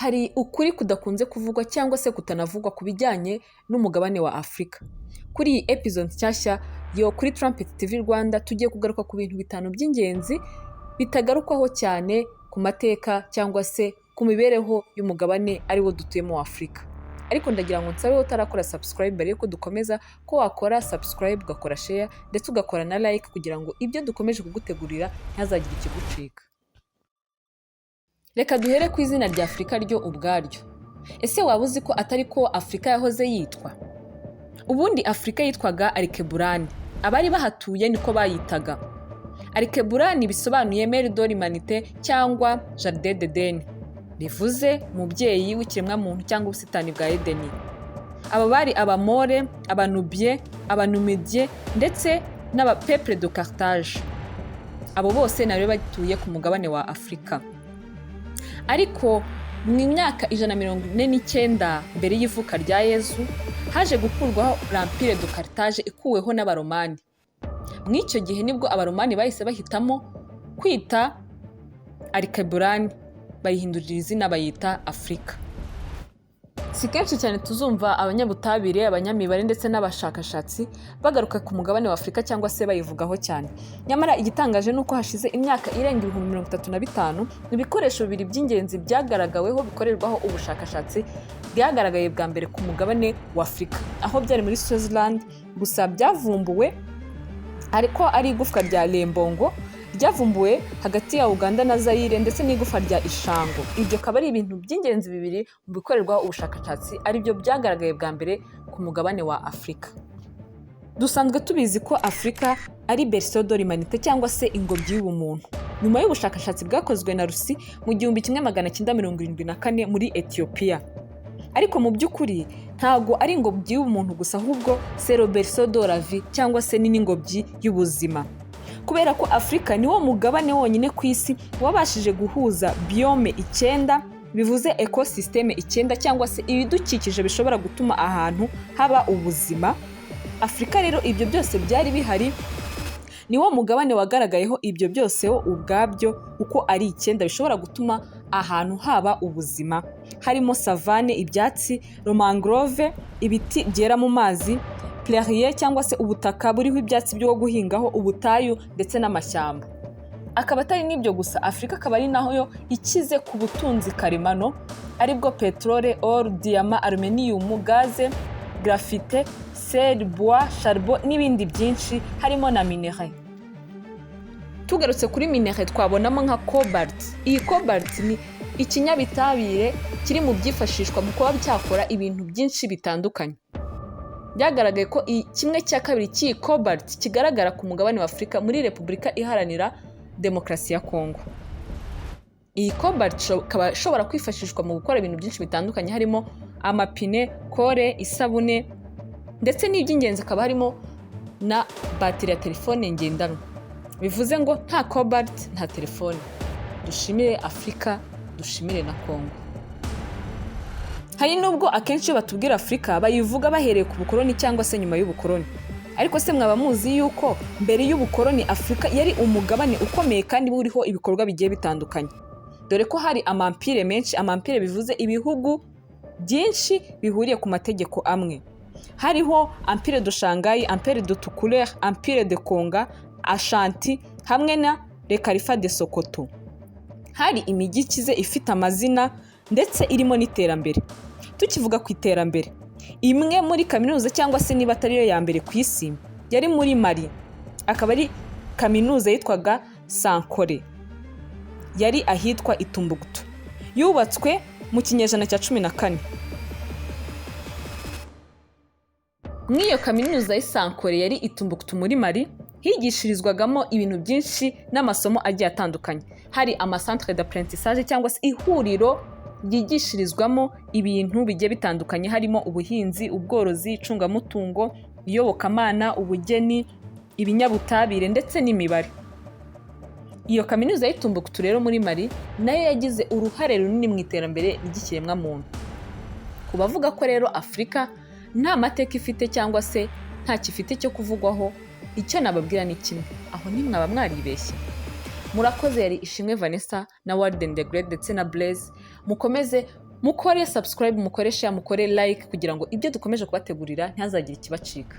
hari ukuri kudakunze kuvugwa cyangwa se kutanavugwa ku bijyanye n'umugabane wa Afurika. Kuri iyi episode nshyashya yo kuri Trumpet TV Rwanda tugiye kugaruka ku bintu 5 by'ingenzi bitagarukwaho cyane ku mateka cyangwa se ku mibereho y'umugabane ari wo dutuyemo wa Afurika. Ariko ndagira ngo nsabe utarakora subscribe mbere yuko dukomeza ko wakora subscribe, ugakora share ndetse ugakora na like kugira ngo ibyo dukomeje kugutegurira ntazagire ikigucika. Reka duhere ku izina rya Afurika ryo ubwaryo. Ese waba uzi ko atari ko Afurika yahoze yitwa? Ubundi Afurika yitwaga Arikeburani. Abari bahatuye niko bayitaga. Arikeburani bisobanuye Mer de l'Humanité cyangwa Jardin d'Eden. Bivuze mubyeyi w'ikiremwa muntu cyangwa ubusitani bwa Edeni. Aba bari Abamore, Abanubie, Abanumidie ndetse n'Abapeuple de Carthage. Abo bose nabo batuye ku mugabane wa Afurika. Ariko mu myaka 149 mbere y'ivuka rya Yesu haje gukurwaho l'Empire de Carthage ikuweho n'Abaromani. Mw'icyo gihe nibwo Abaromani bahise bahitamo kwita Arikeburani, bayihindurira izina bayita Afurika. Si kenshi cyane tuzumva abanyabutabire, abanyamibare ndetse n'abashakashatsi bagaruka ku mugabane wa Afurika cyangwa se bayivugaho cyane. Nyamara igitangaje nuko hashize imyaka irenga 35,000 ibikoresho bibiri by'ingenzi byagaragaweho bikorerwaho ubushakashatsi byagaragaye bwa mbere ku mugabane wa Afurika, aho byari muri Swaziland. Gusa byavumbuwe ariko ari igufwa rya Lembongo ryavumbuwe hagati ya Uganda na Zaire ndetse n'igufa rya Ishango. Ibyo kaba ari ibintu by'ingenzi bibiri mu bikorerwaho ubushakashatsi ari byo byagaragaye bwa mbere ku mugabane wa Afurika. Dusanzwe tubizi ko Afurika ari berceau de l'humanité cyangwa se ingobyi y'ubumuntu. Nyuma y'ubushakashatsi bwakozwe na Rusi mu 1974 muri Ethiopia. Ariko mu by'ukuri ntago ari ingobyi y'ubumuntu gusa, ahubwo c'est le berceau de la vie cyangwa se n'ingobyi y'ubuzima. Kubera ko Afurika niwo mugabane wonyine ku isi wabashije guhuza biome 9, bivuze ecosysteme 9 cyangwa se ibidukikije bishobora gutuma ahantu haba ubuzima. Afurika rero ibyo byose byari bihari, niwo mugabane wagaragayeho ibyo byose ubwabyo uko ari 9 bishobora gutuma ahantu haba ubuzima, harimo savane, ibyatsi, mangrove, ibiti byera mu mazi, prairie cyangwa se ubutaka buriho ibyatsi byo guhingaho, ubutayu ndetse n'amashyamba. Akaba atari n'ibyo gusa, Afurika akaba ari naho yo ikize ku butunzi karemano aribwo petrole, or, diamant, aluminium, gaze, graphite, sel, bois, charbon n'ibindi byinshi harimo na minerai. Tugarutse kuri minerai twabonamo nka cobalt. Iyi cobalt ni ikinyabitabire kiri mu byifashishwa mu kuba cyakora ibintu byinshi bitandukanye. Byagaragaye ko 1/2 cy'iyi cobalt kigaragara ku mugabane wa Afurika muri Repubulika Iharanira Demokarasi ya Kongo. Iyi cobalt ikaba ishobora kwifashishwa mu gukora ibintu byinshi bitandukanye harimo amapine, kore, isabune ndetse n'iby'ingenzi akaba harimo na bateri ya telefone ngendanwa. Bivuze ngo nta cobalt nta telefone. Dushimire Afurika, dushimire na Kongo. Hari nubwo akenshi batubwira Afurika bayivuga bahereye ku bukoloni cyangwa se nyuma y'ubukoloni. Ariko se mwaba muzi yuko mbere y'ubukoloni Afurika yari umugabane ukomeye kandi buriho ibikorwa bigiye bitandukanye. Dore ko hari amampire menshi, amampire bivuze ibihugu byinshi bihuriye ku mategeko amwe. Hariho Empire de Shanghai, Empire de Tukulere, Empire de Konga, Ashanti hamwe na Le Califat de Sokoto. Hari imijyi ikize ifite amazina ndetse irimo n'iterambere. Tukivuga ku iterambere, imwe muri kaminuza cyangwa se niba atari yo ya mbere ku isi yari muri Mali, akaba ari kaminuza yitwaga Sankore, yari ahitwa Itumbuktu. Yubatswe mu kinyejana cya 14. Mw'iyo kaminuza y'Sankore yari Itumbuktu muri Mali higishirizwagamo ibintu byinshi n'amasomo agiye atandukanye. Hari amacentre d'apprentissage cyangwa se ihuriro ryigishirizwamo ibintu bigiye bitandukanye harimo ubuhinzi, ubworozi, icungamutungo, iyobokamana, ubugeni, ibinyabutabire ndetse n'imibare. Iyo kaminuza y'Itumbuktu rero muri Mali nayo yagize uruhare runini mu iterambere ry'ikiremwa muntu. Kubavuga ko rero Afurika nta mateka ifite cyangwa se nta kifite cyo kuvugwaho, icyo nababwira ni kimwe, aho nimwaba mwaribeshye. Murakoze. Yari Ishimwe Vanessa na Warden the Great ndetse na Blaze. Mukomeze mukore subscribe, mukore share, mukore like kugira ngo ibyo dukomeje kubategurira ntihazagire ikibacika.